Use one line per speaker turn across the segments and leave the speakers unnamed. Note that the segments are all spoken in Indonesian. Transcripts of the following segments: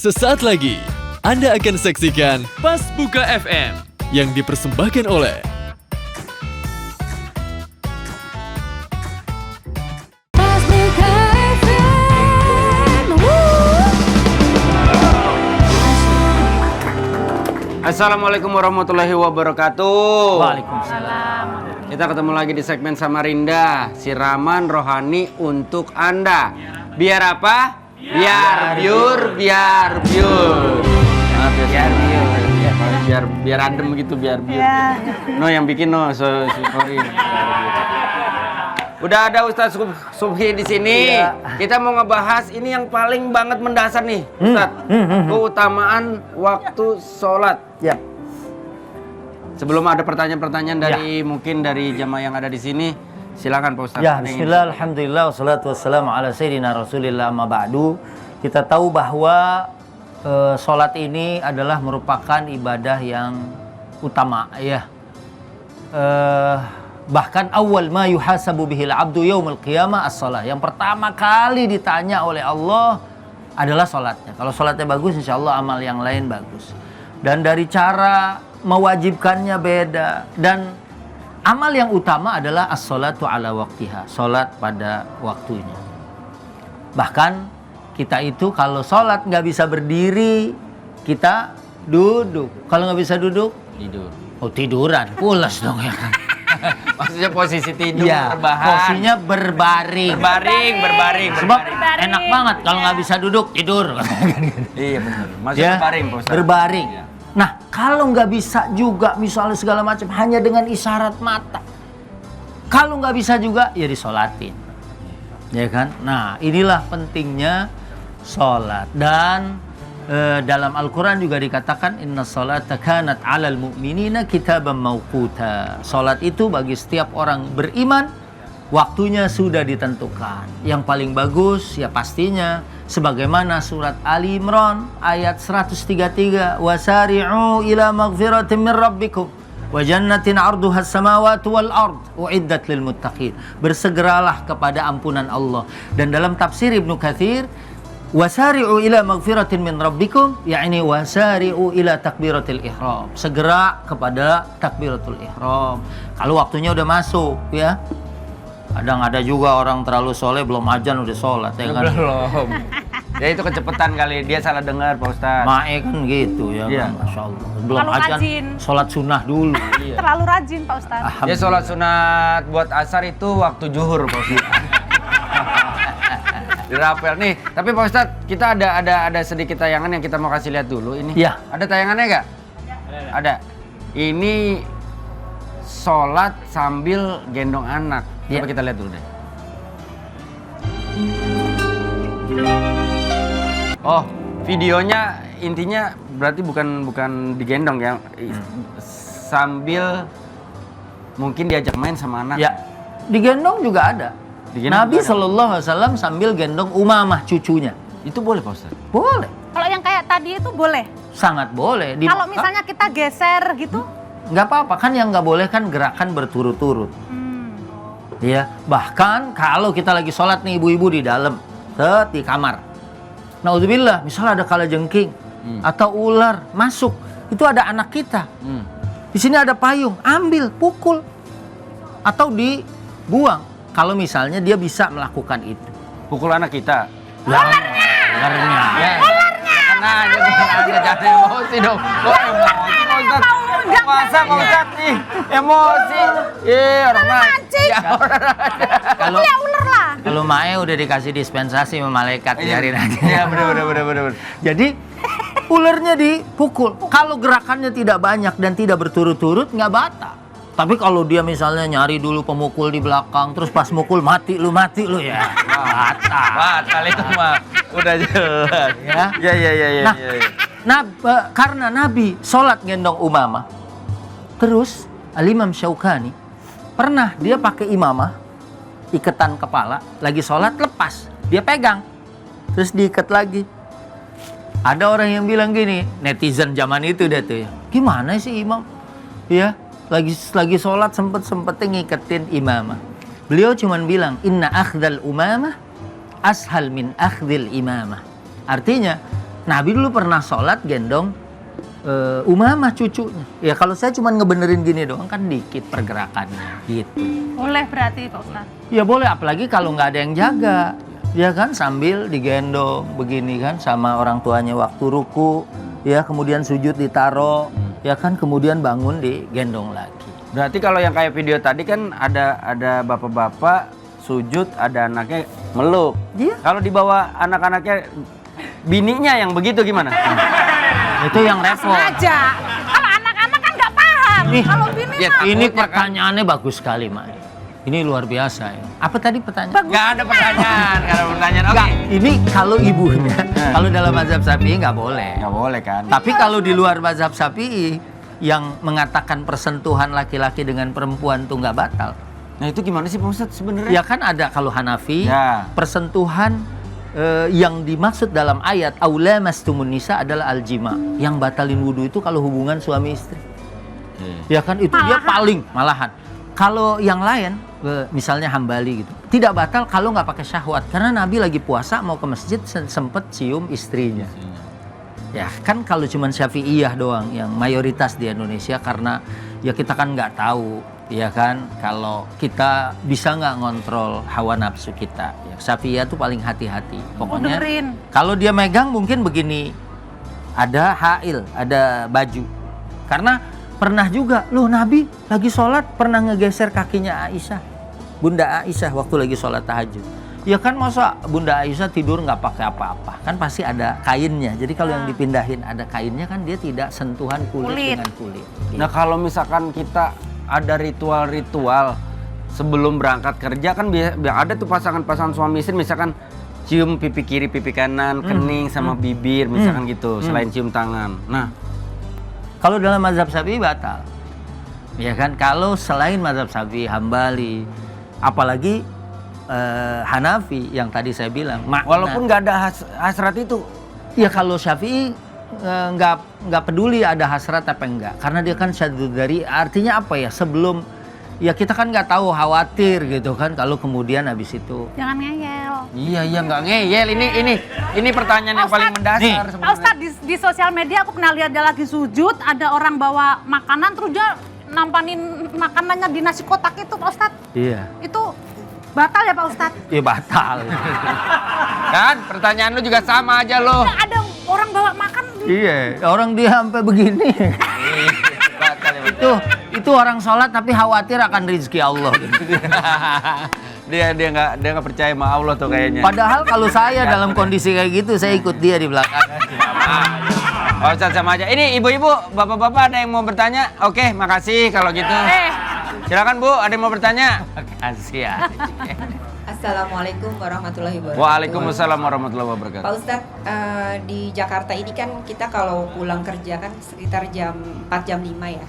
Sesaat lagi, Anda akan saksikan Pas Buka FM yang dipersembahkan oleh
Pas Buka FM.
Assalamualaikum warahmatullahi wabarakatuh.
Waalaikumsalam.
Kita ketemu lagi di segmen Samarinda, siraman rohani untuk Anda. Biar apa? Biar biar biar adem gitu, biar biar. No yang bikin sorry. Udah ada Ustadz Subhi di sini. Kita mau ngebahas ini yang paling banget mendasar nih, Ustadz. Keutamaan waktu sholat.
Ya.
Sebelum ada pertanyaan-pertanyaan dari mungkin dari jamaah yang ada di sini, silakan Pak Ustadz.
Ya, bismillah, alhamdulillah, wassalatu wassalamu ala sayyidina rasulillah ma ba'du. Kita tahu bahwa sholat ini adalah merupakan ibadah yang utama ya. Bahkan awal ma yuhasabu bihil abdu yaumul qiyamah as-shalah. Yang pertama kali ditanya oleh Allah adalah sholatnya. Kalau sholatnya bagus, insya Allah amal yang lain bagus. Dan dari cara mewajibkannya beda. Dan amal yang utama adalah as-sholatu ala waktiha. Sholat pada waktunya. Bahkan kita itu kalau sholat nggak bisa berdiri, kita duduk. Kalau nggak bisa duduk,
Tidur.
oh tiduran. Pulas dong ya kan.
Maksudnya posisi tidur,
Ya,
berbahan.
posisinya berbaring.
berbaring.
Sebab enak banget kalau nggak bisa duduk, tidur.
Iya benar. Maksudnya berbaring, Pak Ustadz.
Berbaring.
Iya.
Nah, kalau nggak bisa juga misalnya segala macam hanya dengan isyarat mata. Kalau nggak bisa juga ya disolatin. Ya kan? Nah, inilah pentingnya sholat. Dan dalam Al-Quran juga dikatakan inna sholata kanat 'alal mu'minina kitaban mauquta. Sholat itu bagi setiap orang beriman waktunya sudah ditentukan. Yang paling bagus ya pastinya sebagaimana surat Ali Imran ayat 133, wasari'u ila maghfiratin min rabbikum wa jannatin 'arduha as-samawati wal ard uiddat lil muttaqin. Bersegeralah kepada ampunan Allah. Dan dalam tafsir Ibnu Katsir, wasari'u ila maghfiratin min rabbikum, yakni wasari'u ila takbiratul ihram. Segera kepada takbiratul ihram. Kalau waktunya udah masuk ya. Kadang ada juga orang terlalu soleh belum azan udah sholat ya kan.
Belum. Ya itu kecepatan kali, dia salah dengar Pak Ustadz.
Mae kan gitu ya
Iya.
kan, Masya Allah. Belum
Terlalu
azan,
rajin.
sholat sunnah dulu.
Terlalu rajin Pak Ustadz.
Dia sholat sunat buat asar itu waktu zuhur Pak Ustadz. Dirapel nih. Tapi Pak Ustadz, kita ada sedikit tayangan yang kita mau kasih lihat dulu ini.
Iya.
Ada tayangannya nggak? Ada. Ini sholat sambil gendong anak. Coba
Iya.
kita lihat dulu deh. Oh, videonya intinya berarti bukan digendong ya. Sambil mungkin diajak main sama anak.
Ya, digendong juga ada.
Digendong
Nabi
juga ada.
SAW sambil gendong Umamah cucunya.
Itu boleh Pak Ustadz?
Boleh,
Kalau yang kayak tadi itu boleh.
sangat boleh. Di
Kalau
Mekah,
misalnya kita geser gitu,
nggak apa-apa, kan yang nggak boleh kan gerakan berturut-turut. Ya, bahkan kalau kita lagi sholat nih ibu-ibu di dalam, di kamar. Naudzubillah, misalnya ada kalajengking atau ular masuk, itu ada anak kita. Di sini ada payung, ambil, pukul atau dibuang. Kalau misalnya dia bisa melakukan itu.
Pukul anak kita.
Ularnya.
Ya. Nah, jangan emosi dong. Kok emosi Pak Ustadz? Masa Pak Ustadz nih emosi? Orang
mancing.
Ya,
Kalau
ya ular lah.
kalau Mae udah dikasih dispensasi sama malaikat, biarin aja.
Iya, benar.
Jadi ularnya dipukul. Kalau gerakannya tidak banyak dan tidak berturut-turut, nggak batal. Tapi kalau dia misalnya nyari dulu pemukul di belakang, terus pas mukul mati lu ya, batal.
batal itu mah udah jelas.
Ya.
Ya.
Nah, karena Nabi sholat gendong Umamah, terus Al-Imam Syaukani pernah dia pakai imamah, iketan kepala, lagi sholat lepas, dia pegang, terus diikat lagi. Ada orang yang bilang gini, netizen zaman itu deh tuh ya, gimana sih imam? Ya, lagi sholat sempet-sempetnya ngiketin imamah. Beliau cuman bilang, inna akhdal umamah ashal min akhdil imamah. Artinya, Nabi dulu pernah sholat gendong Umamah cucunya. Ya kalau saya cuma ngebenerin gini doang kan dikit pergerakannya gitu.
Boleh berarti Pak Ustadz.
Ya boleh, apalagi kalau nggak ada yang jaga. Ya kan sambil digendong begini kan sama orang tuanya waktu ruku. Ya kemudian sujud ditaro. Ya kan kemudian bangun digendong lagi.
Berarti kalau yang kayak video tadi kan ada bapak-bapak sujud, ada anaknya meluk.
Iya.
Kalau dibawa anak-anaknya, bininya yang begitu gimana?
Itu yang repot.
Sengaja. Kalau anak-anak kan nggak paham.
Nih,
Kalau bini
ya,
mah
Ini pertanyaannya bagus sekali, Mak. Ini luar biasa ya. Apa tadi pertanyaan?
Nggak ada pertanyaan, nggak ada pertanyaan. Oke.
Ini kalau ibunya, kalau dalam mazhab Syafi'i nggak boleh.
Nggak boleh kan?
Tapi kalau di luar mazhab Syafi'i yang mengatakan persentuhan laki-laki dengan perempuan tuh nggak batal.
Nah itu gimana sih Pak Ustadz sebenarnya?
Ya kan ada kalau Hanafi
Ya.
persentuhan yang dimaksud dalam ayat aula mastumun nisa adalah aljima. Yang batalin wudhu itu kalau hubungan suami istri. Ya kan itu dia paling malahan. Kalau yang lain misalnya Hambali gitu tidak batal kalau nggak pakai syahwat karena Nabi lagi puasa mau ke masjid sempet cium istrinya. Ya kan kalau cuman Syafi'iyah doang yang mayoritas di Indonesia karena ya kita kan nggak tahu ya kan kalau kita bisa nggak ngontrol hawa nafsu kita. Ya, Syafi'iyah tuh paling hati-hati. Pokoknya
dengerin.
kalau dia megang mungkin begini ada hail, ada baju. Karena pernah juga loh Nabi lagi sholat pernah ngegeser kakinya Aisyah, Bunda Aisyah waktu lagi sholat tahajud. Ya kan masa Bunda Aisyah tidur nggak pakai apa-apa, kan pasti ada kainnya. Jadi kalau yang dipindahin ada kainnya kan dia tidak sentuhan kulit dengan kulit.
Nah kalau misalkan kita ada ritual-ritual sebelum berangkat kerja kan ada tuh pasangan-pasangan suami istri misalkan cium pipi kiri, pipi kanan, kening sama bibir misalkan gitu selain cium tangan. Nah
kalau dalam mazhab Syafi'i batal. Ya kan kalau selain mazhab Syafi'i, Hambali, apalagi Hanafi yang tadi saya bilang makna.
Walaupun nggak ada hasrat itu.
Ya kalau Syafi'i nggak peduli ada hasrat apa enggak, karena dia kan syadud dari artinya apa ya sebelum ya kita kan nggak tahu khawatir gitu kan kalau kemudian habis itu.
Jangan ngeyel.
Iya nggak ngeyel ini pertanyaan yang paling mendasar
nih.
Pak
sebenarnya.
Ustadz di sosial media aku pernah lihat dia lagi sujud ada orang bawa makanan terus dia nampanin makanannya di nasi kotak itu Pak Ustadz.
Iya.
Itu batal ya Pak Ustadz?
Ya batal.
Kan pertanyaan lu juga sama aja lo.
Ada orang bawa makan.
Iya, orang dia sampai begini.
Batal ya,
itu orang sholat tapi khawatir akan rezeki Allah.
dia nggak percaya sama Allah tuh kayaknya.
Padahal kalau saya dalam kondisi kayak gitu saya ikut dia di belakang.
Oh, sama aja. Ini ibu-ibu, bapak-bapak ada yang mau bertanya? Oke, makasih kalau gitu. Silakan Bu, ada yang mau bertanya?
Makasih ya.
Assalamualaikum warahmatullahi wabarakatuh.
Waalaikumsalam warahmatullahi wabarakatuh.
Pak Ustadz, di Jakarta ini kan kita kalau pulang kerja kan sekitar jam 4 jam 5 ya.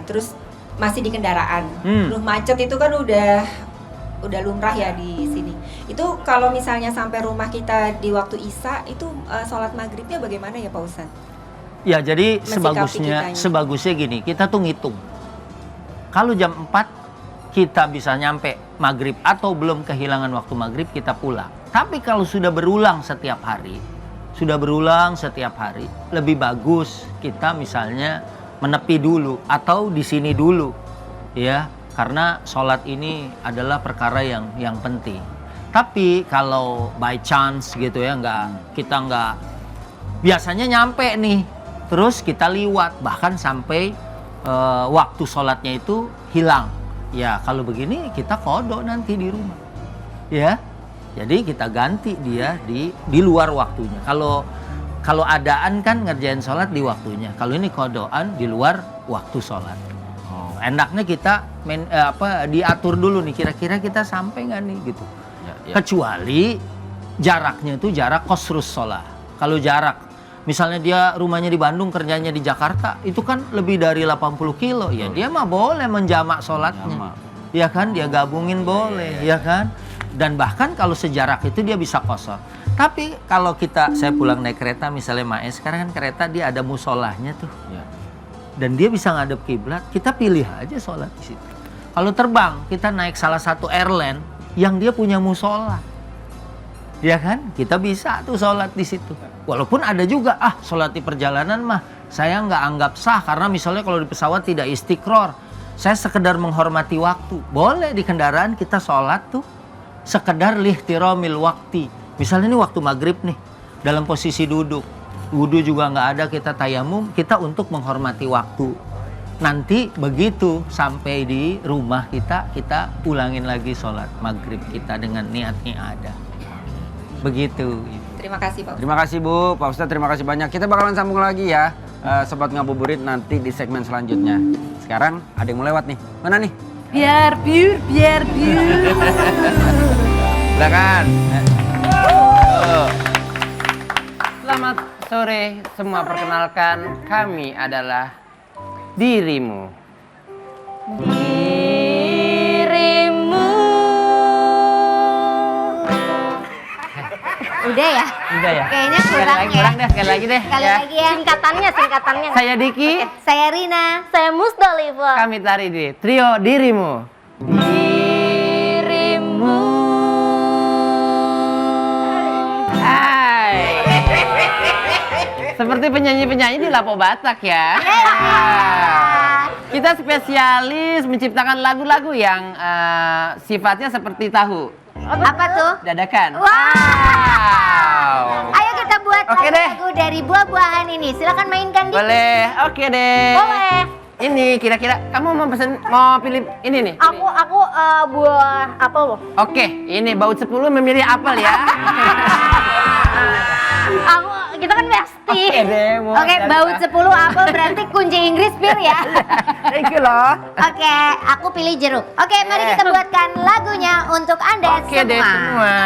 Terus masih di kendaraan. Terus macet itu kan udah lumrah ya di sini. Itu kalau misalnya sampai rumah kita di waktu Isya itu sholat maghribnya bagaimana ya Pak Ustadz?
Ya jadi
Mensikapi
sebagusnya gini, kita tuh ngitung. Kalau jam 4 kita bisa nyampe maghrib atau belum kehilangan waktu maghrib kita pulang. Tapi kalau sudah berulang setiap hari, lebih bagus kita misalnya menepi dulu atau di sini dulu, ya. Karena sholat ini adalah perkara yang penting. Tapi kalau by chance gitu ya, kita nggak biasanya nyampe nih, terus kita liwat bahkan sampai waktu sholatnya itu hilang. Ya kalau begini kita kodok nanti di rumah, ya. Jadi kita ganti dia di luar waktunya. Kalau adaan kan ngerjain sholat di waktunya. Kalau ini kodokan di luar waktu sholat. Enaknya kita diatur dulu nih, kira-kira kita sampai nggak nih gitu. Ya. Kecuali jaraknya itu jarak qasrus sholat. Kalau jarak, misalnya dia rumahnya di Bandung, kerjanya di Jakarta, itu kan lebih dari 80 kilo. Ya dia mah boleh menjamak sholatnya. Ya kan, dia gabungin boleh, ya kan. Dan bahkan kalau sejarak itu dia bisa qasar. Tapi kalau saya pulang naik kereta, misalnya Maes, sekarang kan kereta dia ada musolahnya tuh. Ya. Dan dia bisa ngadep kiblat, kita pilih aja sholat di situ. Kalau terbang, kita naik salah satu airline yang dia punya musola. Ya kan? Kita bisa tuh sholat di situ. Walaupun ada juga, sholat di perjalanan mah saya nggak anggap sah karena misalnya kalau di pesawat tidak istiqror. Saya sekedar menghormati waktu. Boleh di kendaraan kita sholat tuh sekedar lihtiromil wakti. Misalnya ini waktu maghrib nih, dalam posisi duduk. Wudhu juga nggak ada, kita tayamum, kita untuk menghormati waktu. Nanti begitu sampai di rumah kita ulangin lagi sholat maghrib kita dengan niatnya ada. Begitu.
Terima kasih Pak.
Terima kasih Bu, Pak Ustadz terima kasih banyak. Kita bakalan sambung lagi ya, Sobat Ngabuburit nanti di segmen selanjutnya. Sekarang ada yang mau lewat nih, mana nih?
Biar biur.
Silakan.
Selamat sore semua, perkenalkan kami adalah Dirimu.
Udah ya?
Udah ya?
Kayaknya kurang ya.
Kurang deh, sekali lagi deh.
Sekali lagi ya. Singkatannya.
Saya Diki,
Saya Rina. Saya Musdalifah.
kami tari di trio Dirimu.
Dirimu.
Hai. Seperti penyanyi-penyanyi di Lapo Batak ya. Kita spesialis menciptakan lagu-lagu yang sifatnya seperti tahu.
Apa tuh?
Dadakan.
Wow. Ayo kita buat
Oke deh.
lagu dari buah-buahan ini. Silakan mainkan Dik.
Boleh, oke deh.
Boleh.
Ini kira-kira kamu mau pilih ini nih?
Aku buah apel loh.
Oke, ini baut 10 memilih apel ya.
Kita kan bestie.
Oke deh, mau
Oke,
dari
baut
apa?
10 apel berarti kunci Inggris bir ya.
Thank you loh.
Oke, aku pilih jeruk. Oke, mari kita buatkan lagunya untuk Anda
Oke
semua.
deh semua.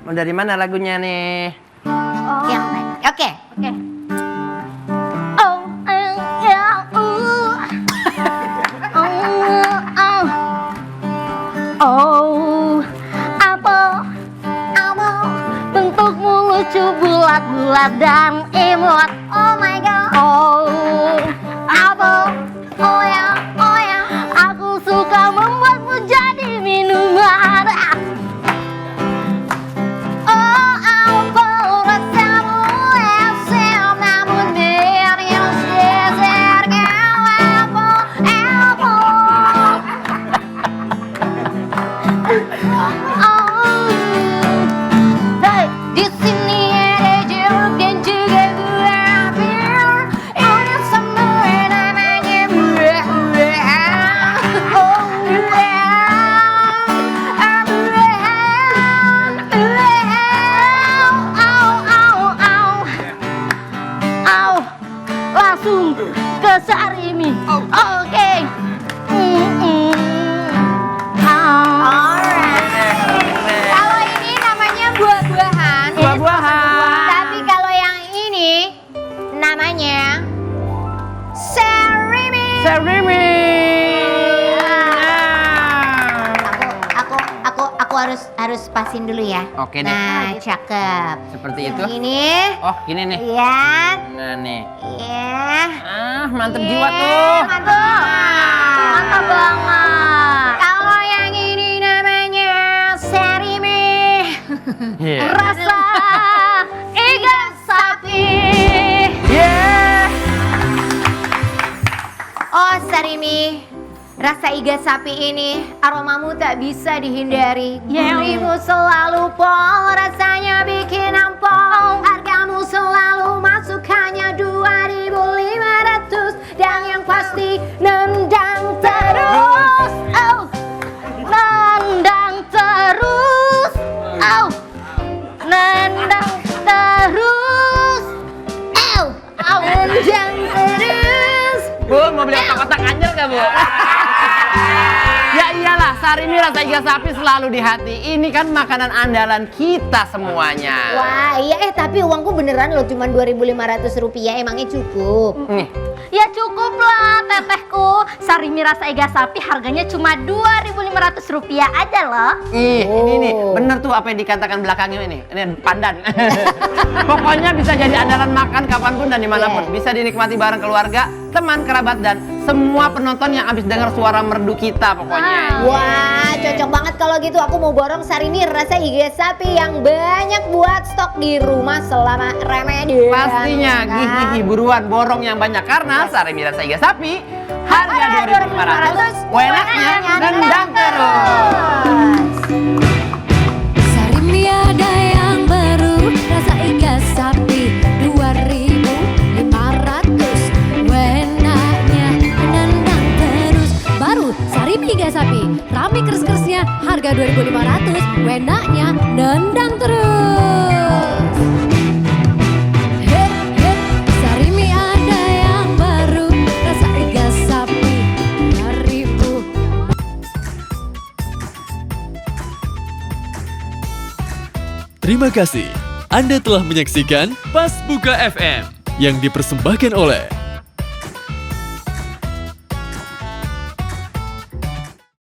Mau dari mana lagunya nih?
Yang mana? Oke. Oh, ya, oh, apa bentukmu lucu bulat-bulat dan imut. Oh my god. Oh, apa? Oh ya, aku suka membuatmu jadi minuman. Oh, apa rasamu esem namun berius geser kau apa. Hey, di sini ada jeruk dan juga buah bir. Ada semua namanya buah. Oh, langsung ke Sarimi. Oke. Kalau ini namanya buah-buahan.
Buah-buahan.
Tapi kalau yang ini namanya Sarimi.
Sarimi.
Aku harus pasin dulu ya.
Oke deh.
Nah, cakep.
Seperti
Yang
itu.
ini.
Oh, gini nih.
Iya.
Nah nih.
Iya.
Mantep
Iya,
jiwa tuh.
Mantap. Mantap banget. Kalau yang ini namanya Sarimi.
Iya.
Rasa iga sapi.
Yeah.
Oh Sarimi, rasa iga sapi ini aromamu tak bisa dihindari. Gurihmu selalu pol, rasanya bikin ampol. Hargamu selalu masuk hanya 2.500 dan yang pasti nendang terus. Oh, nendang terus. Oh, nendang terus. Oh, nendang terus.
Bu, mau beli otak-otak anjir gak Bu? Ya iyalah, Sarimi rasa iga sapi selalu di hati. Ini kan makanan andalan kita semuanya.
Wah iya tapi uangku beneran loh cuma 2.500 rupiah, emangnya cukup?
Nih,
Ya cukup lah tetehku. Sarimi rasa iga sapi harganya cuma 2.500 rupiah aja loh.
ini nih, bener tuh apa yang dikatakan belakangnya ini pandan. Pokoknya bisa jadi andalan makan kapanpun dan dimanapun.
Yeah.
Bisa dinikmati bareng keluarga, teman, kerabat, dan semua penonton yang abis dengar suara merdu kita pokoknya.
Wah, cocok banget kalau gitu. Aku mau borong Sarimi rasa iga sapi yang banyak buat stok di rumah selama Ramadan.
Pastinya, gigi buruan borong yang banyak karena Sarimi rasa iga sapi harga 2.500, enaknya nendang terus.
Sarimi ada yang baru, rasa iga sapi 2.500. Wenaknya nendang terus. Baru Sarimi iga sapi, rame kers-kersnya, harga 2.500. Wenaknya nendang terus. Hei, hei, Sarimi ada yang baru, rasa iga sapi 2.000.
Terima kasih. Anda telah menyaksikan Pas Buka FM yang dipersembahkan oleh